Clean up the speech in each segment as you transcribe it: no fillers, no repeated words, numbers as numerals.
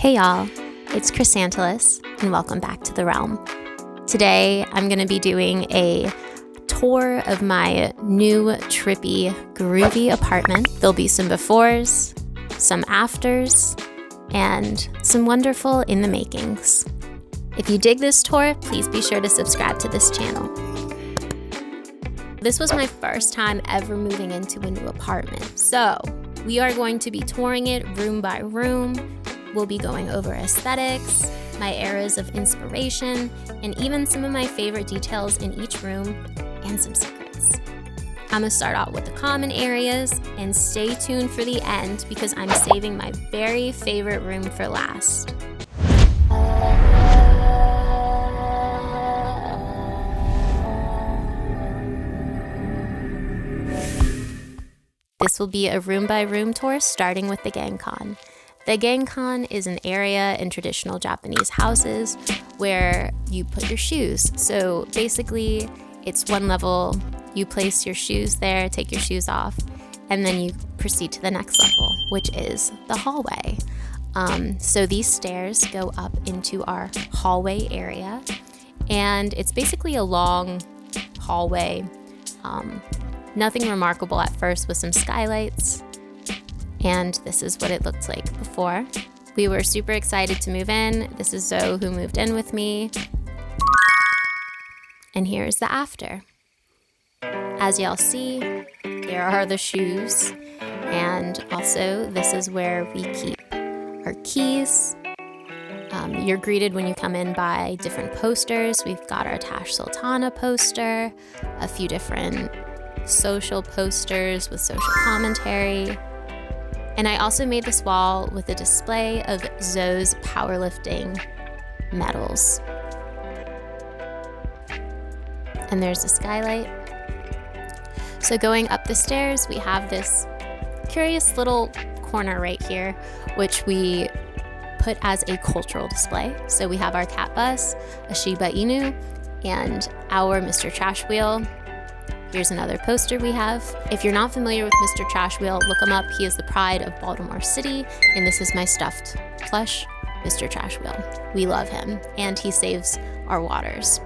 Hey y'all, it's Chrysanthus and welcome back to the realm. Today I'm going to be doing a tour of my new trippy groovy apartment. There'll be some befores, some afters, and some wonderful in the makings. If you dig this tour, please be sure to subscribe to this channel. This was my first time ever moving into a new apartment, so we are going to be touring it room by room. We'll be going over aesthetics, my eras of inspiration, and even some of my favorite details in each room, and some secrets. I'm gonna start out with the common areas, and stay tuned for the end because I'm saving my very favorite room for last. This will be a room-by-room tour starting with the gangkan. The gangkan is an area in traditional Japanese houses where you put your shoes. So basically, it's one level, you place your shoes there, take your shoes off, and then you proceed to the next level, which is the hallway. So these stairs go up into our hallway area, and it's basically a long hallway. Nothing remarkable at first with some skylights. And this is what it looked like before. We were super excited to move in. This is Zoe who moved in with me. And here's the after. As y'all see, there are the shoes. And also, this is where we keep our keys. You're greeted when you come in by different posters. We've got our Tash Sultana poster, a few different social posters with social commentary. And I also made this wall with a display of Zoe's powerlifting medals. And there's a skylight. So going up the stairs, we have this curious little corner right here, which we put as a cultural display. So we have our cat bus, a Shiba Inu, and our Mr. Trash Wheel. Here's another poster we have. If you're not familiar with Mr. Trash Wheel, look him up. He is the pride of Baltimore City, and this is my stuffed plush, Mr. Trash Wheel. We love him, and he saves our waters.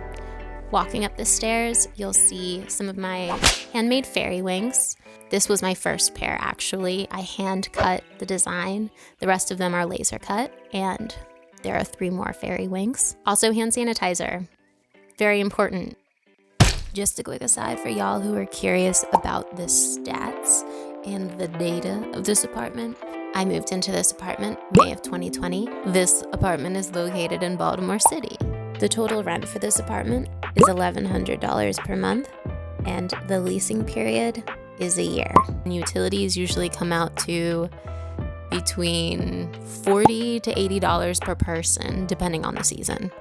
Walking up the stairs, you'll see some of my handmade fairy wings. This was my first pair, actually. I hand cut the design. The rest of them are laser cut, and there are 3 more fairy wings. Also hand sanitizer, very important. Just a quick aside for y'all who are curious about the stats and the data of this apartment. I moved into this apartment May of 2020. This apartment is located in Baltimore City. The total rent for this apartment is $1,100 per month, and the leasing period is a year. And utilities usually come out to between $40 to $80 per person, depending on the season.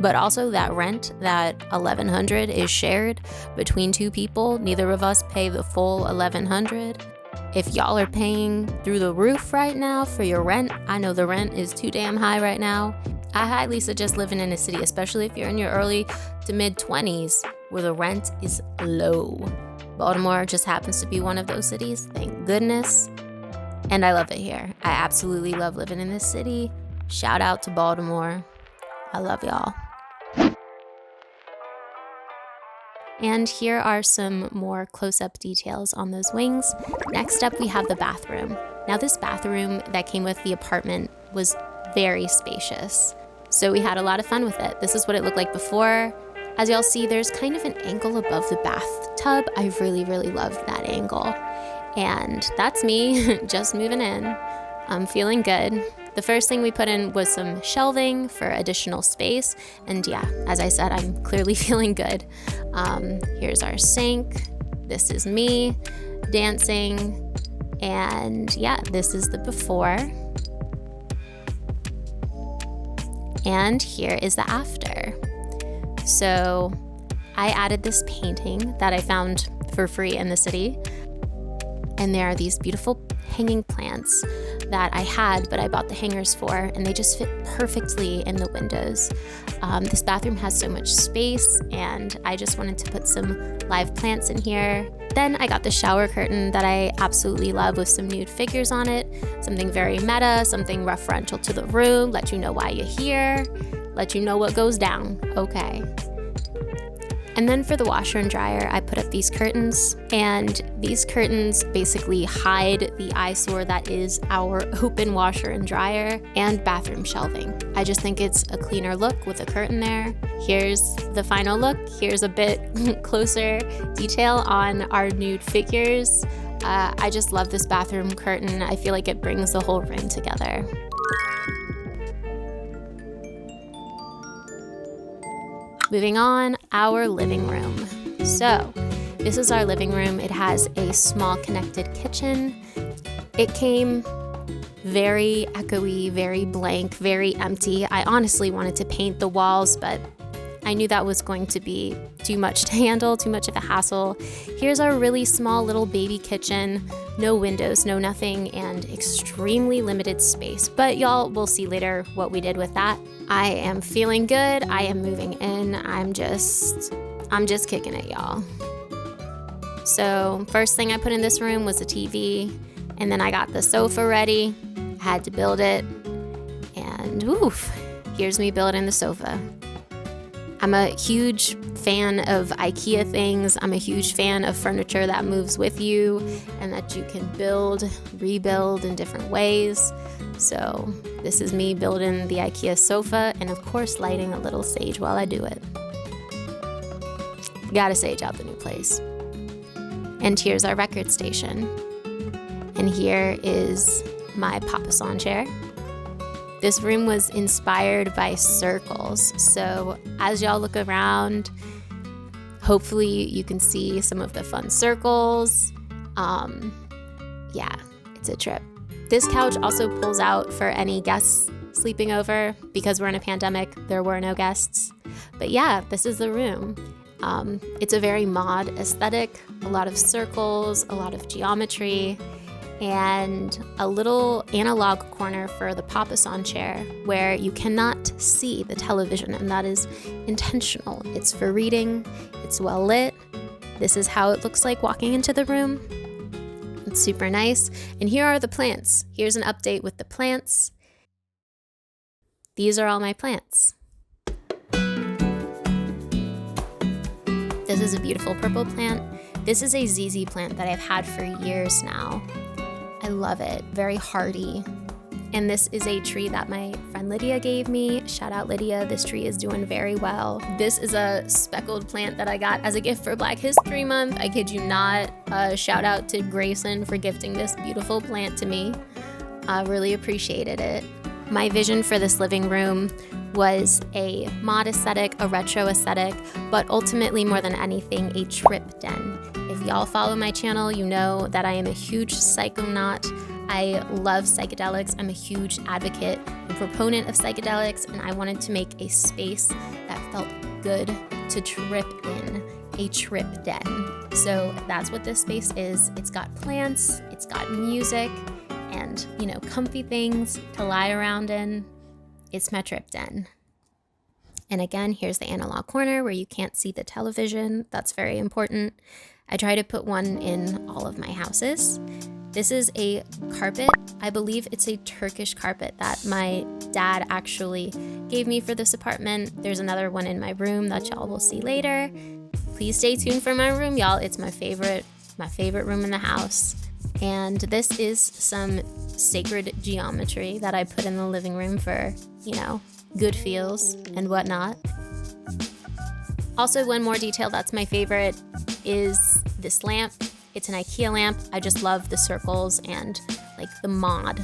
But also that rent, that $1,100 is shared between 2 people. Neither of us pay the full $1,100. If y'all are paying through the roof right now for your rent, I know the rent is too damn high right now. I highly suggest living in a city, especially if you're in your early to mid 20s where the rent is low. Baltimore just happens to be one of those cities, thank goodness. And I love it here. I absolutely love living in this city. Shout out to Baltimore. I love y'all. And here are some more close-up details on those wings. Next up, we have the bathroom. Now this bathroom that came with the apartment was very spacious. So we had a lot of fun with it. This is what it looked like before. As y'all see, there's kind of an angle above the bathtub. I really, really loved that angle. And that's me, just moving in. I'm feeling good. The first thing we put in was some shelving for additional space. And yeah, as I said, I'm clearly feeling good. Here's our sink. This is me dancing. And yeah, this is the before. And here is the after. So I added this painting that I found for free in the city. And there are these beautiful hanging plants that I had, but I bought the hangers for, and they just fit perfectly in the windows. This bathroom has so much space, and I just wanted to put some live plants in here. Then I got the shower curtain that I absolutely love with some nude figures on it. Something very meta, something referential to the room, let you know why you're here, let you know what goes down, okay. And then for the washer and dryer, I put up these curtains, and these curtains basically hide the eyesore that is our open washer and dryer and bathroom shelving. I just think it's a cleaner look with a curtain there. Here's the final look. Here's a bit closer detail on our nude figures. I just love this bathroom curtain. I feel like it brings the whole room together. Moving on, our living room. So, this is our living room. It has a small connected kitchen. It came very echoey, very blank, very empty. I honestly wanted to paint the walls, but I knew that was going to be too much to handle, too much of a hassle. Here's our really small little baby kitchen. No windows, no nothing, and extremely limited space. But y'all will see later what we did with that. I am feeling good. I am moving in. I'm just kicking it, y'all. So first thing I put in this room was a TV, and then I got the sofa ready. I had to build it, and oof, here's me building the sofa. I'm a huge fan of IKEA things. I'm a huge fan of furniture that moves with you and that you can build, rebuild in different ways. So this is me building the IKEA sofa, and of course lighting a little sage while I do it. Gotta sage out the new place. And here's our record station. And here is my papasan chair. This room was inspired by circles. So as y'all look around, hopefully you can see some of the fun circles. Yeah, it's a trip. This couch also pulls out for any guests sleeping over. Because we're in a pandemic, there were no guests. But yeah, this is the room. It's a very mod aesthetic, a lot of circles, a lot of geometry, and a little analog corner for the papasan chair where you cannot see the television, and that is intentional. It's for reading, it's well lit. This is how it looks like walking into the room. It's super nice. And here are the plants. Here's an update with the plants. These are all my plants. This is a beautiful purple plant. This is a ZZ plant that I've had for years now. I love it, very hardy. And this is a tree that my friend Lydia gave me. Shout out Lydia, this tree is doing very well. This is a speckled plant that I got as a gift for Black History Month. I kid you not. Shout out to Grayson for gifting this beautiful plant to me. I really appreciated it. My vision for this living room was a mod aesthetic, a retro aesthetic, but ultimately more than anything, a trip den. If y'all follow my channel, you know that I am a huge psychonaut. I love psychedelics. I'm a huge advocate and proponent of psychedelics, and I wanted to make a space that felt good to trip in, a trip den. So that's what this space is. It's got plants, it's got music, and, you know, comfy things to lie around in. It's my trip den. And again, here's the analog corner where you can't see the television. That's very important. I try to put one in all of my houses. This is a carpet. I believe it's a Turkish carpet that my dad actually gave me for this apartment. There's another one in my room that y'all will see later. Please stay tuned for my room, y'all. It's my favorite room in the house. And this is some sacred geometry that I put in the living room for, you know, good feels and whatnot. Also, one more detail that's my favorite is this lamp. It's an IKEA lamp. I just love the circles and like the mod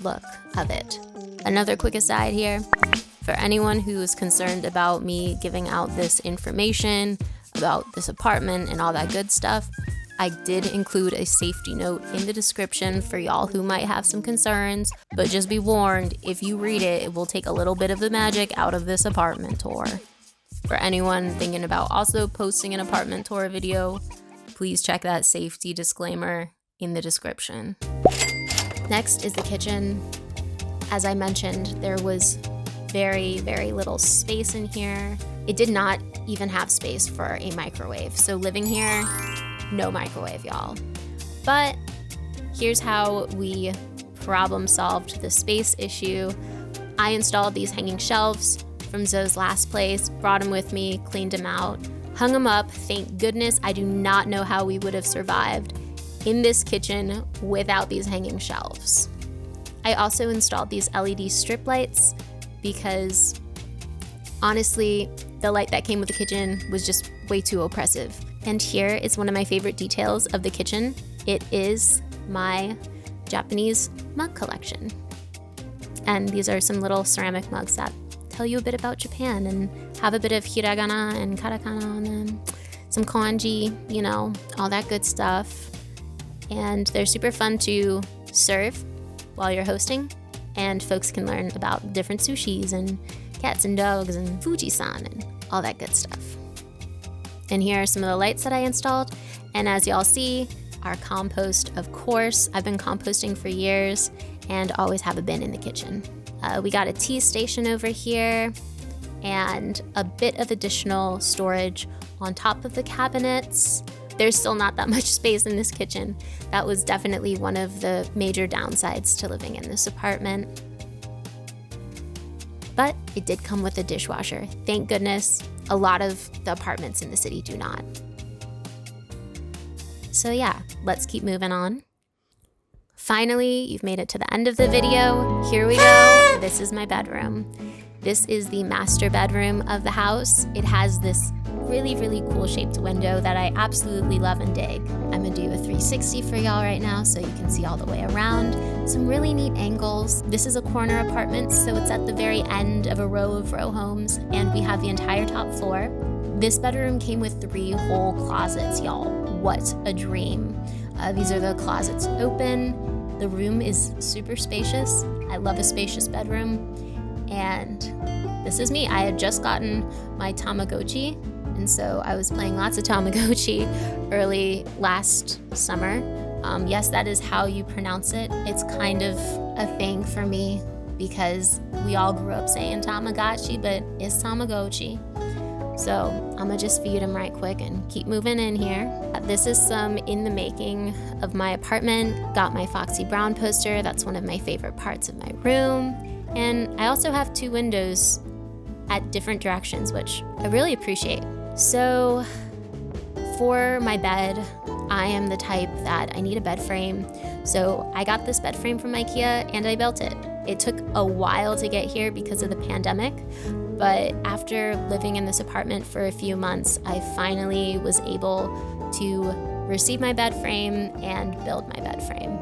look of it. Another quick aside here, for anyone who is concerned about me giving out this information about this apartment and all that good stuff, I did include a safety note in the description for y'all who might have some concerns, but just be warned, if you read it, it will take a little bit of the magic out of this apartment tour. For anyone thinking about also posting an apartment tour video, please check that safety disclaimer in the description. Next is the kitchen. As I mentioned, there was very, very little space in here. It did not even have space for a microwave. So living here, no microwave, y'all. But here's how we problem solved the space issue. I installed these hanging shelves from Zoe's last place, brought them with me, cleaned them out, hung them up. Thank goodness. I do not know how we would have survived in this kitchen without these hanging shelves. I also installed these LED strip lights because honestly, the light that came with the kitchen was just way too oppressive. And here is one of my favorite details of the kitchen. It is my Japanese mug collection. And these are some little ceramic mugs that tell you a bit about Japan and have a bit of hiragana and katakana on them, some kanji, you know, all that good stuff. And they're super fun to serve while you're hosting, and folks can learn about different sushis and cats and dogs and Fuji-san and all that good stuff. And here are some of the lights that I installed. And as y'all see, our compost, of course. I've been composting for years and always have a bin in the kitchen. We got a tea station over here and a bit of additional storage on top of the cabinets. There's still not that much space in this kitchen. That was definitely one of the major downsides to living in this apartment. But it did come with a dishwasher. Thank goodness. A lot of the apartments in the city do not. So yeah, let's keep moving on. Finally, you've made it to the end of the video. Here we go. This is my bedroom. This is the master bedroom of the house. It has this really, really cool shaped window that I absolutely love and dig. I'm gonna do a 360 for y'all right now so you can see all the way around. Some really neat angles. This is a corner apartment, so it's at the very end of a row of row homes, and we have the entire top floor. This bedroom came with 3 whole closets, y'all. What a dream. These are the closets open. The room is super spacious. I love a spacious bedroom. And this is me. I had just gotten my Tamagotchi, and so I was playing lots of Tamagotchi early last summer. Yes, that is how you pronounce it. It's kind of a thing for me because we all grew up saying Tamagotchi, but it's Tamagotchi. So I'm gonna just feed him right quick and keep moving in here. This is some in the making of my apartment. Got my Foxy Brown poster. That's one of my favorite parts of my room. And I also have 2 windows at different directions, which I really appreciate. So for my bed, I am the type that I need a bed frame. So I got this bed frame from IKEA and I built it. It took a while to get here because of the pandemic, but after living in this apartment for a few months, I finally was able to receive my bed frame and build my bed frame.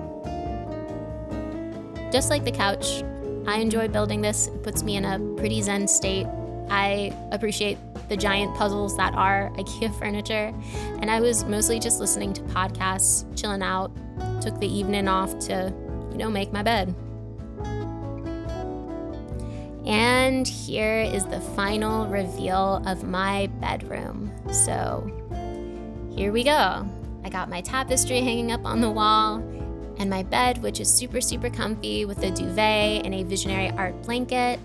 Just like the couch, I enjoy building this. It puts me in a pretty zen state. I appreciate the giant puzzles that are IKEA furniture, and I was mostly just listening to podcasts, chilling out, took the evening off to, make my bed. And here is the final reveal of my bedroom. So here we go. I got my tapestry hanging up on the wall, and my bed, which is super, super comfy with a duvet and a visionary art blanket.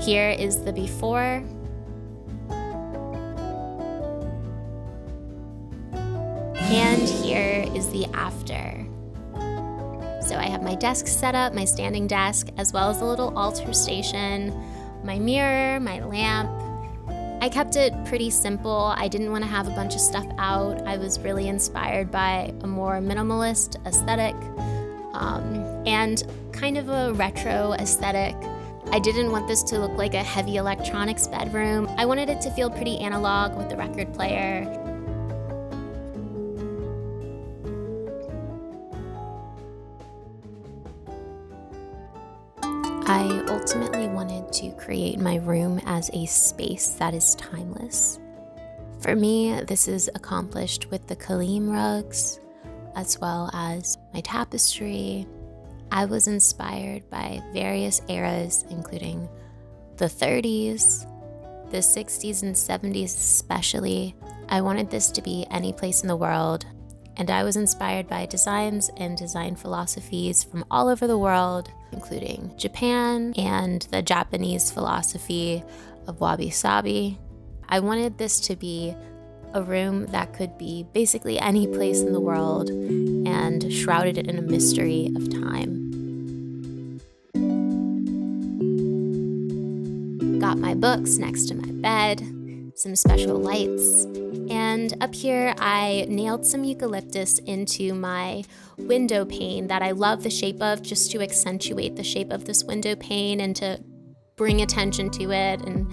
Here is the before. And here is the after. So I have my desk set up, my standing desk, as well as a little altar station, my mirror, my lamp. I kept it pretty simple. I didn't want to have a bunch of stuff out. I was really inspired by a more minimalist aesthetic and kind of a retro aesthetic. I didn't want this to look like a heavy electronics bedroom. I wanted it to feel pretty analog with the record player. I ultimately wanted to create my room as a space that is timeless. For me, this is accomplished with the Kalim rugs, as well as my tapestry. I was inspired by various eras, including the 30s, the 60s and 70s especially. I wanted this to be any place in the world, and I was inspired by designs and design philosophies from all over the world, including Japan and the Japanese philosophy of wabi-sabi. I wanted this to be a room that could be basically any place in the world and shrouded it in a mystery of time. Got my books next to my bed, some special lights, and up here I nailed some eucalyptus into my window pane that I love the shape of, just to accentuate the shape of this window pane and to bring attention to it and,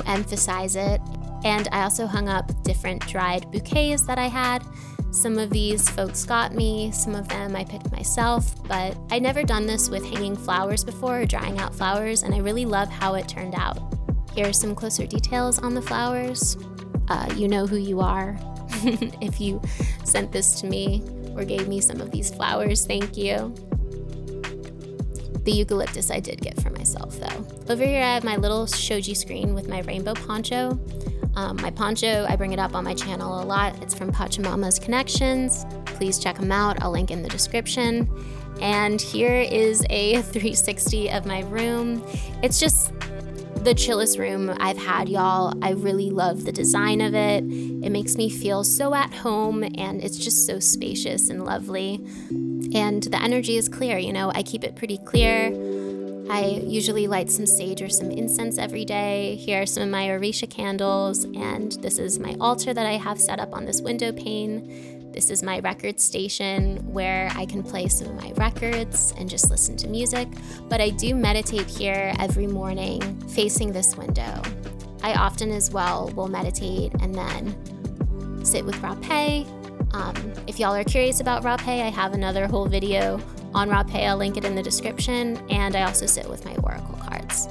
emphasize it. And I also hung up different dried bouquets that I had. Some of these folks got me, some of them I picked myself, but I'd never done this with hanging flowers before or drying out flowers, and I really love how it turned out. Here are some closer details on the flowers. You know who you are if you sent this to me or gave me some of these flowers, thank you. The eucalyptus I did get for myself though. Over here I have my little shoji screen with my rainbow poncho. My poncho, I bring it up on my channel a lot. It's from Pachamama's Connections. Please check them out. I'll link in the description. And here is a 360 of my room. It's just the chillest room I've had, y'all. I really love the design of it. It makes me feel so at home, and it's just so spacious and lovely. And the energy is clear, I keep it pretty clear. I usually light some sage or some incense every day. Here are some of my Orisha candles, and this is my altar that I have set up on this window pane. This is my record station where I can play some of my records and just listen to music. But I do meditate here every morning facing this window. I often as well will meditate and then sit with rapé. If y'all are curious about rapé, I have another whole video on rapé. I'll link it in the description. And I also sit with my oracle cards.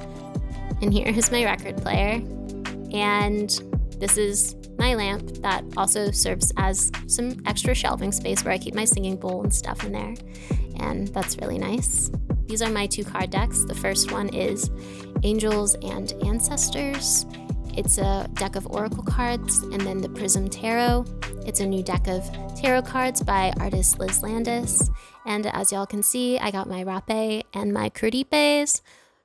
And here is my record player. And this is my lamp that also serves as some extra shelving space where I keep my singing bowl and stuff in there. And that's really nice. These are my 2 card decks. The first one is Angels and Ancestors. It's a deck of oracle cards, and then the Prism Tarot. It's a new deck of tarot cards by artist Liz Landis. And as y'all can see, I got my rapé and my curipes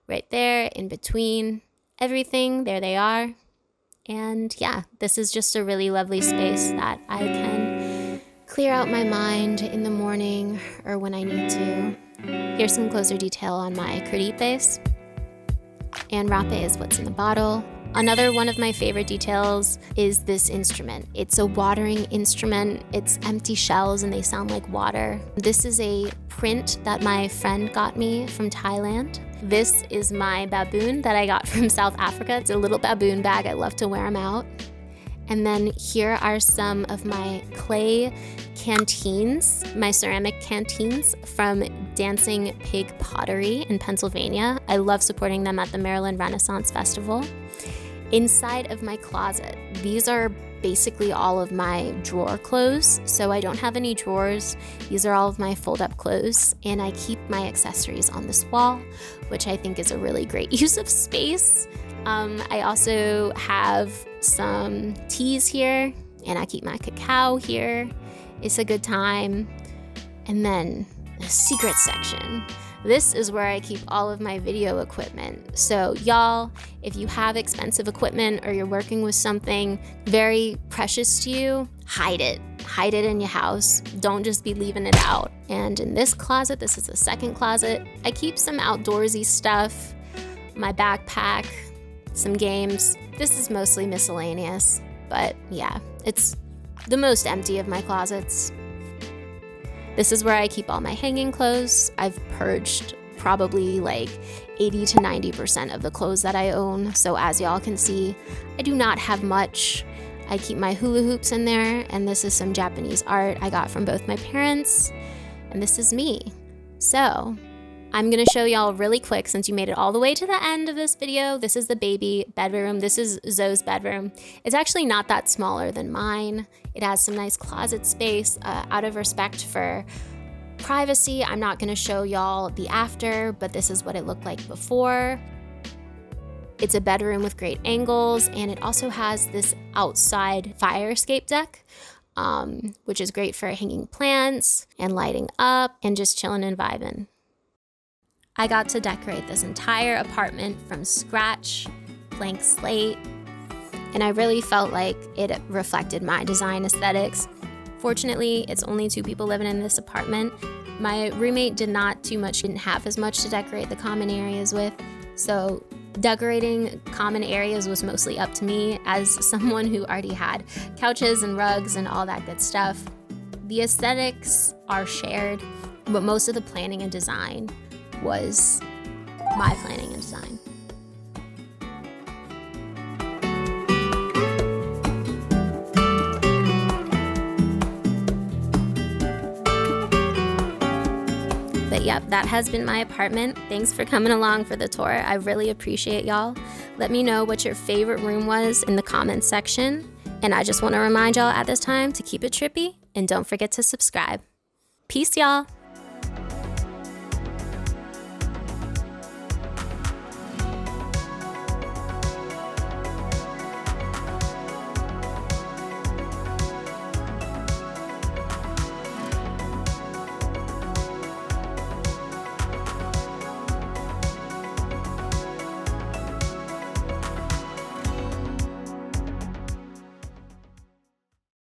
right there in between everything. There they are. And yeah, this is just a really lovely space that I can clear out my mind in the morning or when I need to. Here's some closer detail on my curipes. And rapé is what's in the bottle. Another one of my favorite details is this instrument. It's a watering instrument. It's empty shells and they sound like water. This is a print that my friend got me from Thailand. This is my baboon that I got from South Africa. It's a little baboon bag. I love to wear them out. And then here are some of my clay canteens, my ceramic canteens from Dancing Pig Pottery in Pennsylvania. I love supporting them at the Maryland Renaissance Festival. Inside of my closet, these are basically all of my drawer clothes, so I don't have any drawers. These are all of my fold-up clothes, and I keep my accessories on this wall, which I think is a really great use of space. I also have some teas here, and I keep my cacao here. It's a good time. And then the secret section. This is where I keep all of my video equipment. So y'all, if you have expensive equipment or you're working with something very precious to you, hide it. Hide it in your house. Don't just be leaving it out. And in this closet, this is the second closet, I keep some outdoorsy stuff, my backpack, some games. This is mostly miscellaneous, but yeah, it's the most empty of my closets. This is where I keep all my hanging clothes. I've purged probably like 80 to 90% of the clothes that I own. So as y'all can see, I do not have much. I keep my hula hoops in there, and this is some Japanese art I got from both my parents, and this is me. So I'm gonna show y'all really quick, since you made it all the way to the end of this video. This is the baby bedroom. This is Zoe's bedroom. It's actually not that smaller than mine. It has some nice closet space. Out of respect for privacy, I'm not gonna show y'all the after, but this is what it looked like before. It's a bedroom with great angles, and it also has this outside fire escape deck. which is great for hanging plants and lighting up and just chilling and vibing. I got to decorate this entire apartment from scratch, blank slate, and I really felt like it reflected my design aesthetics. Fortunately, it's only 2 people living in this apartment. My roommate didn't have as much to decorate the common areas with, so decorating common areas was mostly up to me as someone who already had couches and rugs and all that good stuff. The aesthetics are shared, but most of the planning and design was my planning and design. But yep, that has been my apartment. Thanks for coming along for the tour. I really appreciate y'all. Let me know what your favorite room was in the comments section. And I just want to remind y'all at this time to keep it trippy and don't forget to subscribe. Peace, y'all.